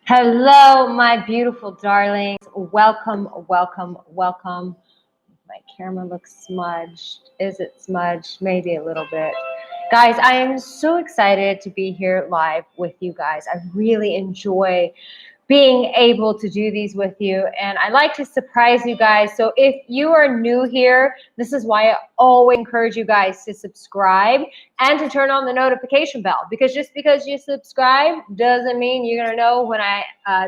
Hello, my beautiful darlings. Welcome, welcome, welcome. My camera looks smudged. Is it smudged? Maybe a little bit. Guys, I am so excited to be here live with you guys. I really enjoy being able to do these with you, and I like to surprise you guys. So if you are new here, this is why I always encourage you guys to subscribe and to turn on the notification bell, because just because you subscribe doesn't mean you're gonna know when I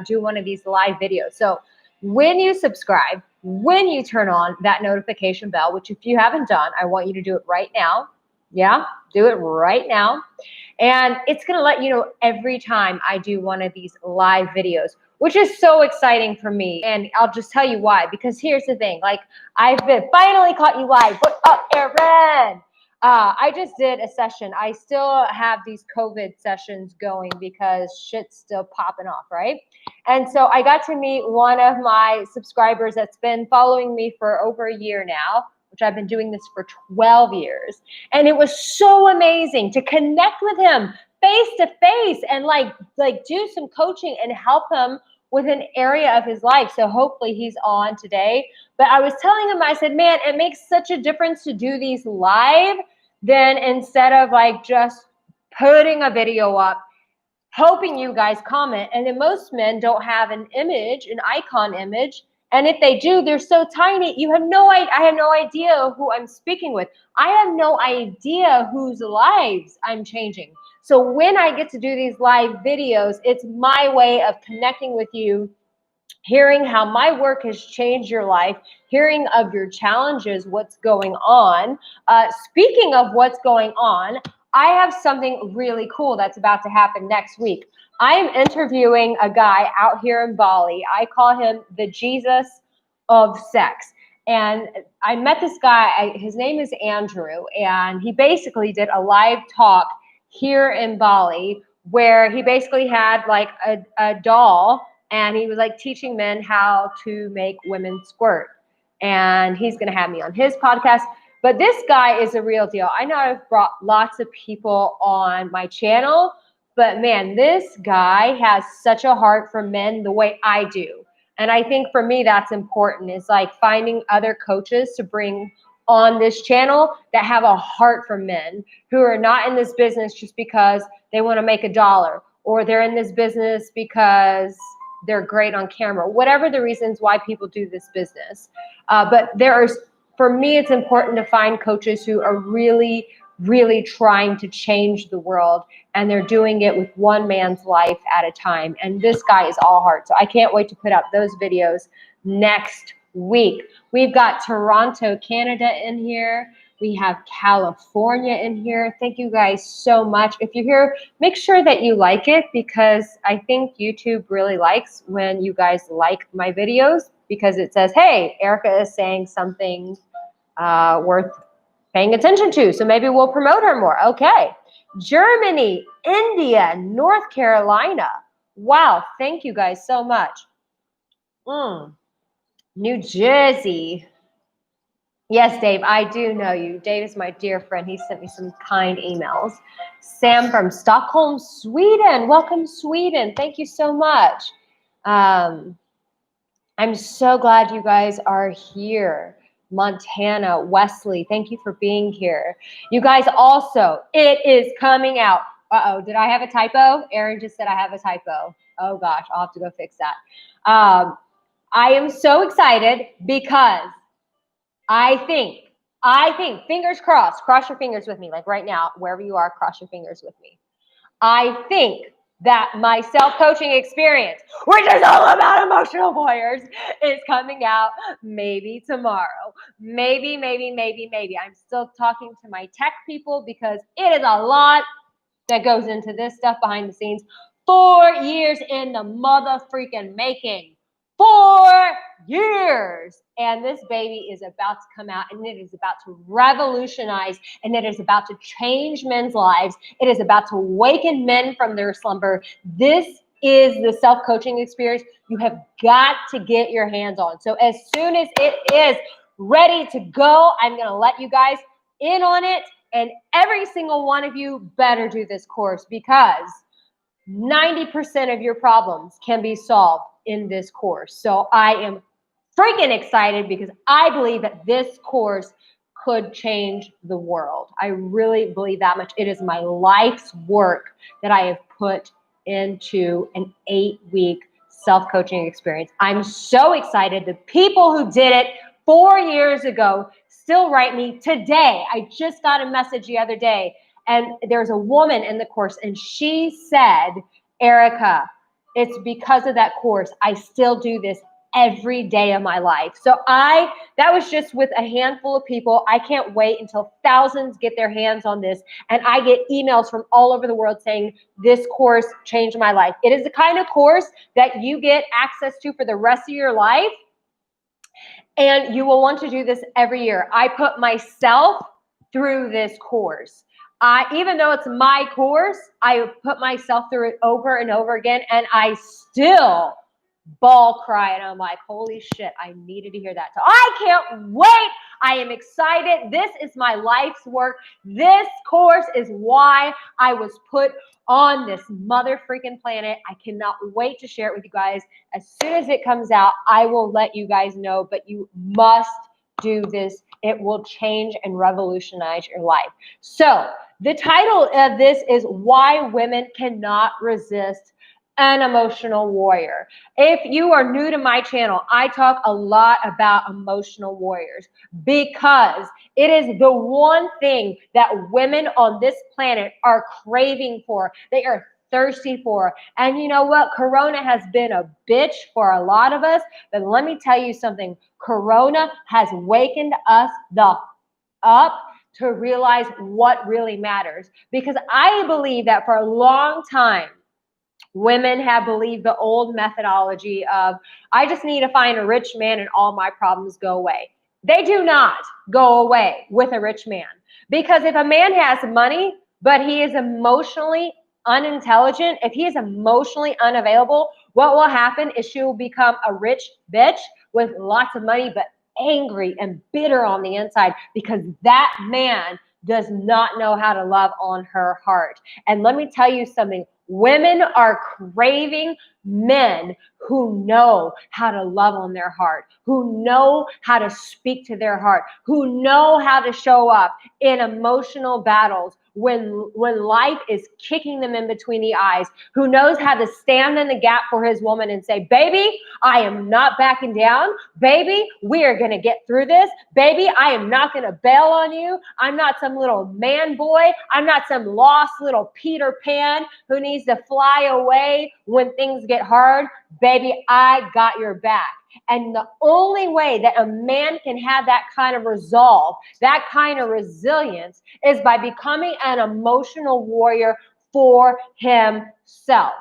do one of these live videos. So when you subscribe, when you turn on that notification bell, which if you haven't done, I want you to do it right now. Yeah, do it right now. And it's going to let you know every time I do one of these live videos, which is so exciting for me. And I'll just tell you why, because here's the thing, like I've been finally caught you live. What up, Aaron? I just did a session. I still have these COVID sessions going because shit's still popping off, right? And so I got to meet one of my subscribers that's been following me for over a year now, which I've been doing this for 12 years. And it was so amazing to connect with him face to face and like do some coaching and help him with an area of his life. So hopefully he's on today. But I was telling him, I said, man, it makes such a difference to do these live than instead of like just putting a video up, hoping you guys comment. And then most men don't have an image, an icon image. And if they do, they're so tiny. You have no idea. I have no idea who I'm speaking with. I have no idea whose lives I'm changing. So when I get to do these live videos, it's my way of connecting with you, hearing how my work has changed your life, hearing of your challenges, what's going on. Speaking of what's going on, I have something really cool that's about to happen next week. I am interviewing a guy out here in Bali. I call him the Jesus of sex. And I met this guy, his name is Angelo, and he basically did a live talk here in Bali where he basically had like a doll, and he was like teaching men how to make women squirt. And he's going to have me on his podcast. But this guy is a real deal. I know I've brought lots of people on my channel, but man, this guy has such a heart for men the way I do. And I think for me, that's important, is like finding other coaches to bring on this channel that have a heart for men who are not in this business just because they want to make $1, or they're in this business because they're great on camera, whatever the reasons why people do this business. But for me, it's important to find coaches who are really, really trying to change the world, and they're doing it with one man's life at a time. And this guy is all heart. So I can't wait to put out those videos next week. We've got Toronto, Canada in here. We have California in here. Thank you guys so much. If you're here, make sure that you like it, because I think YouTube really likes when you guys like my videos, because it says, hey, Arica is saying something worth paying attention to. So maybe we'll promote her more. Okay. Germany, India, North Carolina. Wow. Thank you guys so much. New Jersey. Yes, Dave, I do know you. Dave is my dear friend. He sent me some kind emails. Sam from Stockholm, Sweden. Welcome, Sweden. Thank you so much. I'm so glad you guys are here. Montana, Wesley, thank you for being here. You guys also, it is coming out. Uh-oh, did I have a typo? Aaron just said I have a typo. Oh gosh, I'll have to go fix that. I am so excited because I think, fingers crossed, cross your fingers with me, like right now, wherever you are, cross your fingers with me. I think that my self-coaching experience, which is all about emotional warriors, is coming out maybe tomorrow. Maybe. I'm still talking to my tech people because it is a lot that goes into this stuff behind the scenes. 4 years in the mother freaking making. 4 years. And this baby is about to come out, and it is about to revolutionize, and it is about to change men's lives. It is about to awaken men from their slumber. This is the self-coaching experience you have got to get your hands on. So as soon as it is ready to go, I'm going to let you guys in on it. And every single one of you better do this course, because 90% of your problems can be solved in this course. So I am freaking excited because I believe that this course could change the world. I really believe that much. It is my life's work that I have put into an 8-week self-coaching experience. I'm so excited. The people who did it 4 years ago still write me today. I just got a message the other day, and there's a woman in the course, and she said, Arica, it's because of that course I still do this every day of my life. So that was just with a handful of people. I can't wait until thousands get their hands on this. And I get emails from all over the world saying, this course changed my life. It is the kind of course that you get access to for the rest of your life. And you will want to do this every year. I put myself through this course. Even though it's my course, I put myself through it over and over again, and I still ball cry, and I'm like, holy shit, I needed to hear that. So I can't wait. I am excited. This is my life's work. This course is why I was put on this mother freaking planet. I cannot wait to share it with you guys. As soon as it comes out, I will let you guys know, but you must do this. It will change and revolutionize your life. So the title of this is Why Women Cannot Resist an Emotional Warrior. If you are new to my channel, I talk a lot about emotional warriors because it is the one thing that women on this planet are craving for. They are thirsty for. And you know what? Corona has been a bitch for a lot of us, but let me tell you something. Corona has wakened us up to realize what really matters, because I believe that for a long time, women have believed the old methodology of, I just need to find a rich man and all my problems go away. They do not go away with a rich man. Because if a man has money, but he is emotionally unintelligent, if he is emotionally unavailable, what will happen is she will become a rich bitch with lots of money, but angry and bitter on the inside because that man does not know how to love on her heart. And let me tell you something. Women are craving men who know how to love on their heart, who know how to speak to their heart, who know how to show up in emotional battles when life is kicking them in between the eyes, who knows how to stand in the gap for his woman and say, baby, I am not backing down. Baby, we are going to get through this. Baby, I am not going to bail on you. I'm not some little man boy. I'm not some lost little Peter Pan who needs to fly away when things get hard. Baby, I got your back. And the only way that a man can have that kind of resolve, that kind of resilience, is by becoming an emotional warrior for himself.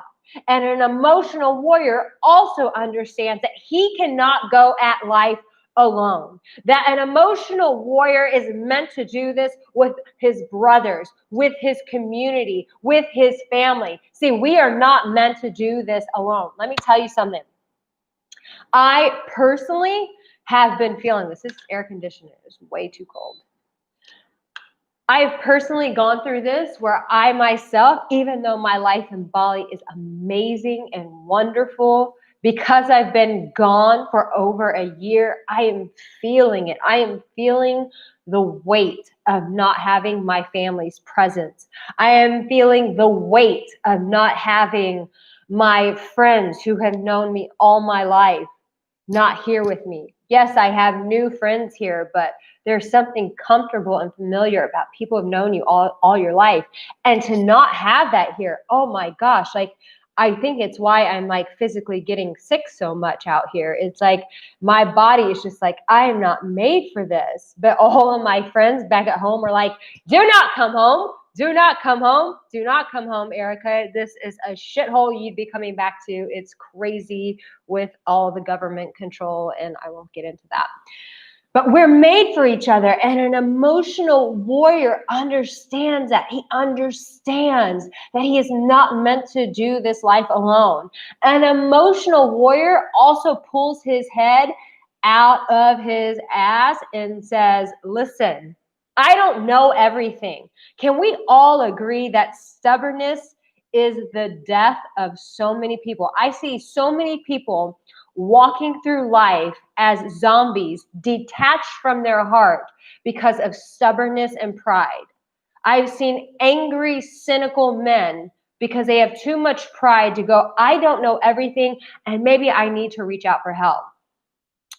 And an emotional warrior also understands that he cannot go at life alone. That an emotional warrior is meant to do this with his brothers, with his community, with his family. See, we are not meant to do this alone. Let me tell you something. I personally have been feeling this. This air conditioner is way too cold. I've personally gone through this where I myself, even though my life in Bali is amazing and wonderful, because I've been gone for over a year, I am feeling it. I am feeling the weight of not having my family's presence. I am feeling the weight of not having my friends who have known me all my life not here with me. Yes, I have new friends here, but there's something comfortable and familiar about people who've known you all your life. And to not have that here, oh my gosh, like, I think it's why I'm like physically getting sick so much out here. It's like my body is just like, I am not made for this. But all of my friends back at home are like, do not come home. Do not come home. Do not come home, Arica. This is a shithole you'd be coming back to. It's crazy with all the government control, and I won't get into that. But we're made for each other, and an emotional warrior understands that. He understands that he is not meant to do this life alone. An emotional warrior also pulls his head out of his ass and says, listen, I don't know everything. Can we all agree that stubbornness is the death of so many people. I see so many people walking through life as zombies, detached from their heart because of stubbornness and pride. I've seen angry, cynical men because they have too much pride to go, I don't know everything, and maybe I need to reach out for help.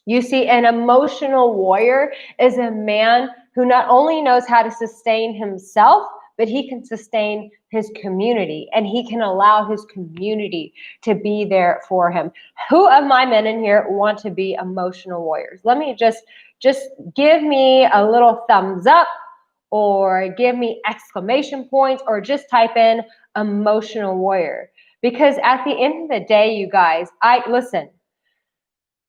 You see, an emotional warrior is a man who not only knows how to sustain himself, but he can sustain his community, and he can allow his community to be there for him. Who of my men in here want to be emotional warriors? Let me just give me a little thumbs up, or give me exclamation points, or just type in emotional warrior. Because at the end of the day, you guys, listen,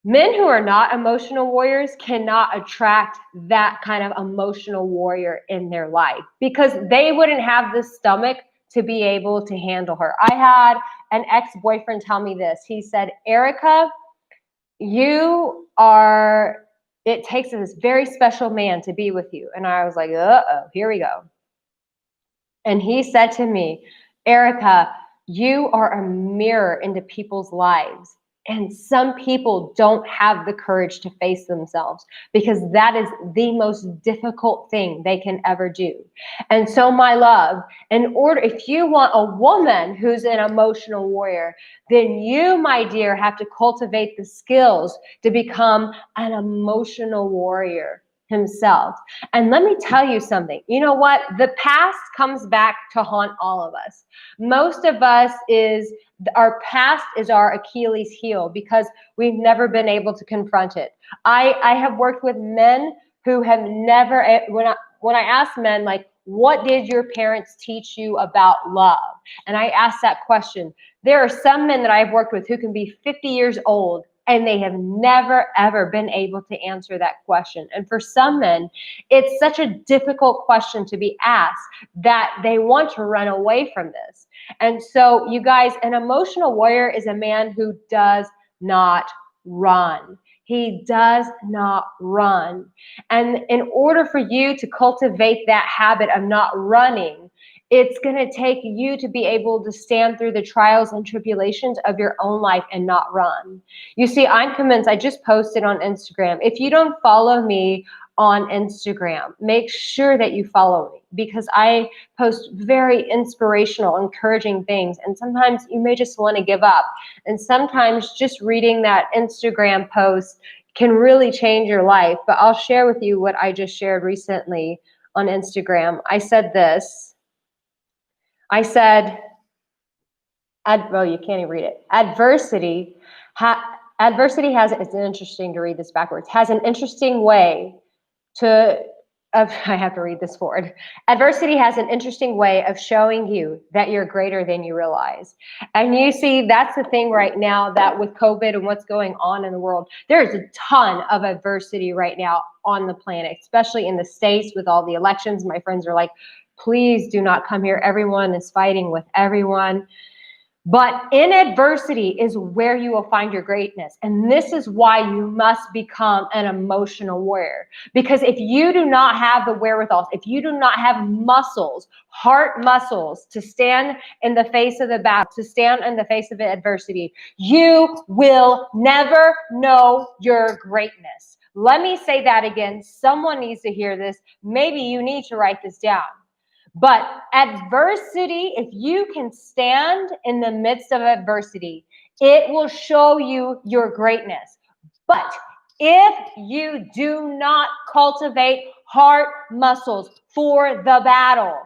men who are not emotional warriors cannot attract that kind of emotional warrior in their life, because they wouldn't have the stomach to be able to handle her. I had an ex-boyfriend tell me this. He said, Arica, it takes this very special man to be with you. And I was like, uh-oh, here we go. And he said to me, Arica, you are a mirror into people's lives. And some people don't have the courage to face themselves, because that is the most difficult thing they can ever do. And so, my love, if you want a woman who's an emotional warrior, then you, my dear, have to cultivate the skills to become an emotional warrior himself. And let me tell you something. You know what? The past comes back to haunt all of us. Most of us our past is our Achilles heel, because we've never been able to confront it. I have worked with men who have never, when I ask men, like, what did your parents teach you about love? And I ask that question. There are some men that I've worked with who can be 50 years old, and they have never, ever been able to answer that question. And for some men, it's such a difficult question to be asked that they want to run away from this. And so, you guys, an emotional warrior is a man who does not run. He does not run. And in order for you to cultivate that habit of not running, it's going to take you to be able to stand through the trials and tribulations of your own life and not run. You see, I'm convinced, I just posted on Instagram. If you don't follow me on Instagram, make sure that you follow me, because I post very inspirational, encouraging things. And sometimes you may just want to give up. And sometimes just reading that Instagram post can really change your life. But I'll share with you what I just shared recently on Instagram. I said this. I said, well, you can't even read it. Adversity has, it's interesting to read this backwards, has an interesting way I have to read this forward. Adversity has an interesting way of showing you that you're greater than you realize. And you see, that's the thing right now, that with COVID and what's going on in the world, there's a ton of adversity right now on the planet, especially in the States with all the elections. My friends are like, please do not come here. Everyone is fighting with everyone. But in adversity is where you will find your greatness. And this is why you must become an emotional warrior. Because if you do not have the wherewithal, if you do not have muscles, heart muscles, to stand in the face of the battle, to stand in the face of adversity, you will never know your greatness. Let me say that again. Someone needs to hear this. Maybe you need to write this down. But adversity, if you can stand in the midst of adversity, it will show you your greatness. But if you do not cultivate heart muscles for the battle,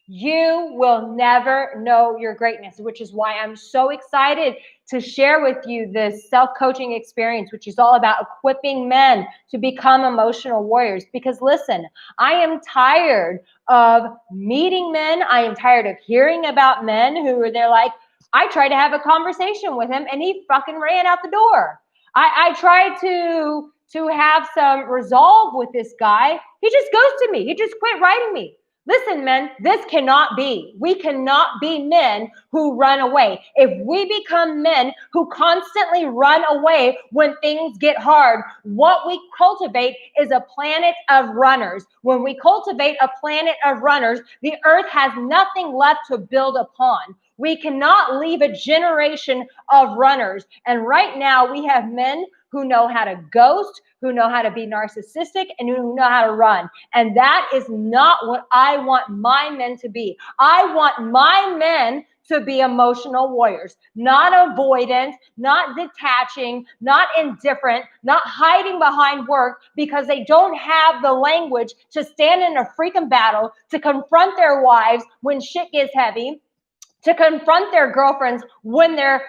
you will never know your greatness, which is why I'm so excited to share with you this self-coaching experience, which is all about equipping men to become emotional warriors. Because listen, I am tired of meeting men. I am tired of hearing about men they're like, I tried to have a conversation with him and he fucking ran out the door. I tried to have some resolve with this guy. He just ghosted me. He just quit writing me. Listen, men, this cannot be. We cannot be men who run away. If we become men who constantly run away when things get hard, what we cultivate is a planet of runners. When we cultivate a planet of runners, the earth has nothing left to build upon. We cannot leave a generation of runners. And right now we have men who know how to ghost, who know how to be narcissistic, and who know how to run. And that is not what I want my men to be. I want my men to be emotional warriors, not avoidant, not detaching, not indifferent, not hiding behind work because they don't have the language to stand in a freaking battle, to confront their wives when shit gets heavy, to confront their girlfriends when their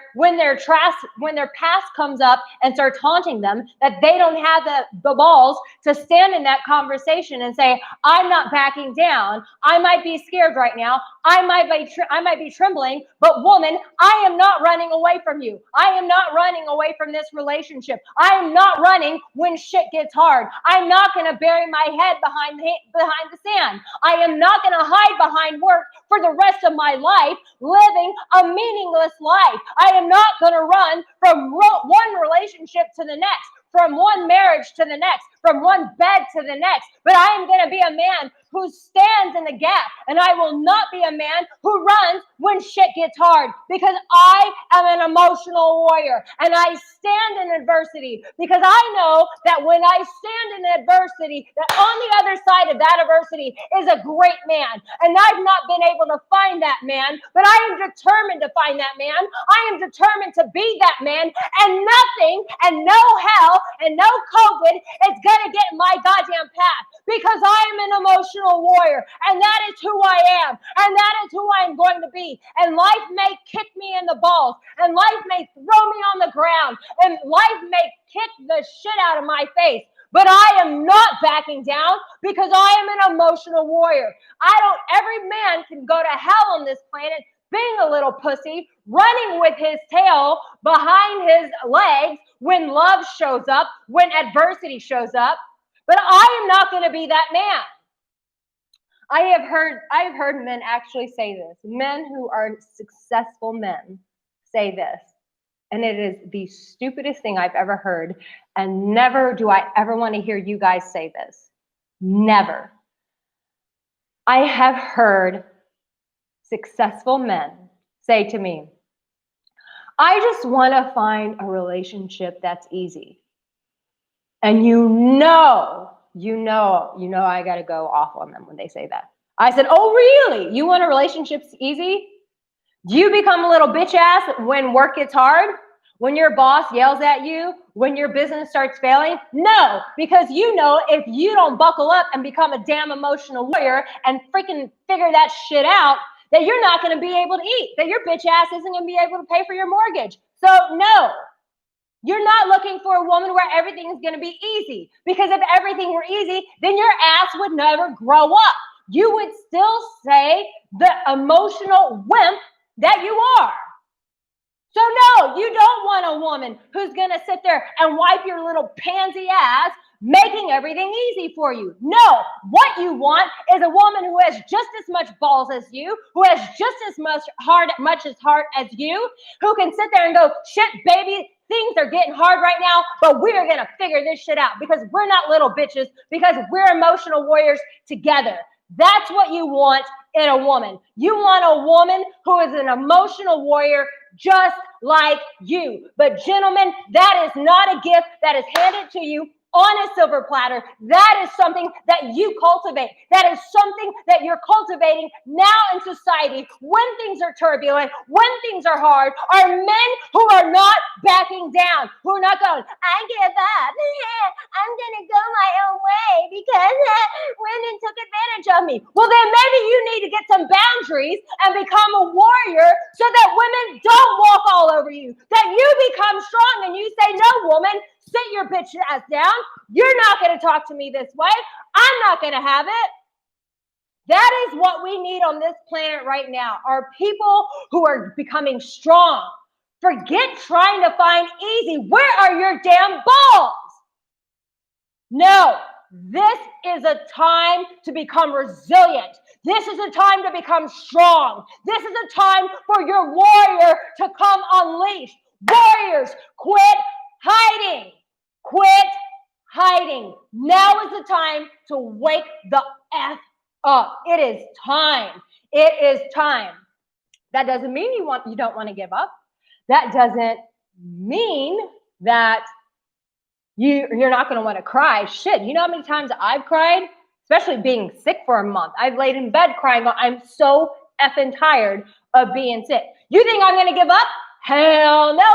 past comes up and starts haunting them, that they don't have the balls to stand in that conversation and say, I'm not backing down. I might be scared right now. I might be trembling, but woman, I am not running away from you. I am not running away from this relationship. I am not running when shit gets hard. I'm not going to bury my head behind the sand. I am not going to hide behind work for the rest of my life, living a meaningless life. I am not going to run from one relationship to the next, from one marriage to the next, from one bed to the next. But I am going to be a man who stands in the gap, and I will not be a man who runs when shit gets hard, because I am an emotional warrior and I stand in adversity, because I know that when I stand in adversity, that on the other side of that adversity is a great man. And I've not been able to find that man, but I am determined to find that man. I am determined to be that man, and nothing and no hell and no COVID is going to get in my goddamn path, because I am an emotional warrior, and that is who I am, and that is who I'm going to be. And life may kick me in the balls, and life may throw me on the ground, and life may kick the shit out of my face, but I am not backing down, because I am an emotional warrior. Every man can go to hell on this planet being a little pussy, running with his tail behind his legs when love shows up, when adversity shows up. But I am not going to be that man. I've heard men actually say this. Men who are successful men say this. And it is the stupidest thing I've ever heard. And never do I ever want to hear you guys say this. Never. I have heard successful men say to me, I just want to find a relationship that's easy. And you know, I got to go off on them when they say that. I said, oh, really? You want a relationship easy? Do you become a little bitch ass when work gets hard? When your boss yells at you? When your business starts failing? No, because you know if you don't buckle up and become a damn emotional warrior and freaking figure that shit out, that you're not going to be able to eat, that your bitch ass isn't going to be able to pay for your mortgage. So no. You're not looking for a woman where everything is going to be easy, because if everything were easy, then your ass would never grow up. You would still say the emotional wimp that you are. So no, you don't want a woman who's going to sit there and wipe your little pansy ass, making everything easy for you. No, what you want is a woman who has just as much balls as you, who has just as much heart as you, who can sit there and go, shit, baby, things are getting hard right now, but we are going to figure this shit out, because we're not little bitches, because we're emotional warriors together. That's what you want in a woman. You want a woman who is an emotional warrior just like you. But gentlemen, that is not a gift that is handed to you on a silver platter. That is something that you cultivate. That is something that you're cultivating now in society when things are turbulent, when things are hard, are men who are not backing down, who are not going, I give up. I'm going to go my own way because women took advantage of me. Well, then maybe you need to get some boundaries and become a warrior so that women don't walk all over you, that you become strong and you say, no, woman, sit your bitch ass down. You're not going to talk to me this way. I'm not going to have it. That is what we need on this planet right now, are people who are becoming strong. Forget trying to find easy. Where are your damn balls? No, this is a time to become resilient. This is a time to become strong. This is a time for your warrior to come unleashed. Warriors, quit hiding. Quit hiding. Now is the time to wake the F up. It is time. It is time. That doesn't mean you don't want to give up. That doesn't mean that you're not going to want to cry. Shit, you know how many times I've cried? Especially being sick for a month. I've laid in bed crying. I'm so effing tired of being sick. You think I'm going to give up? Hell no.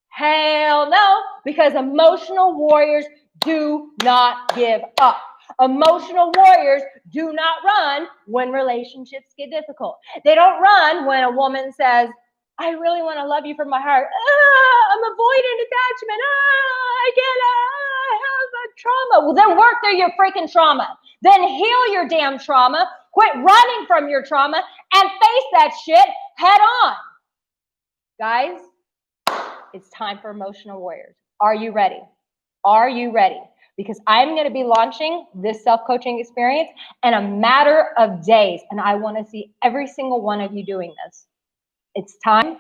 Hell no. Because emotional warriors do not give up. Emotional warriors do not run when relationships get difficult. They don't run when a woman says, I really want to love you from my heart. I'm avoiding attachment. I can't. I have a trauma. Well, then work through your freaking trauma. Then heal your damn trauma. Quit running from your trauma and face that shit head on. Guys, it's time for emotional warriors. Are you ready? Are you ready? Because I'm going to be launching this self-coaching experience in a matter of days, and I want to see every single one of you doing this. It's time.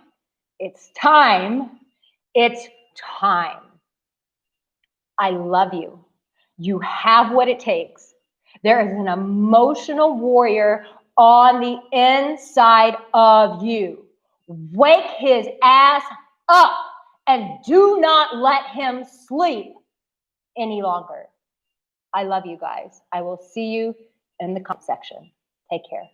It's time. It's time. I love you. You have what it takes. There is an emotional warrior on the inside of you. Wake his ass up and do not let him sleep any longer. I love you guys. I will see you in the comment section. Take care.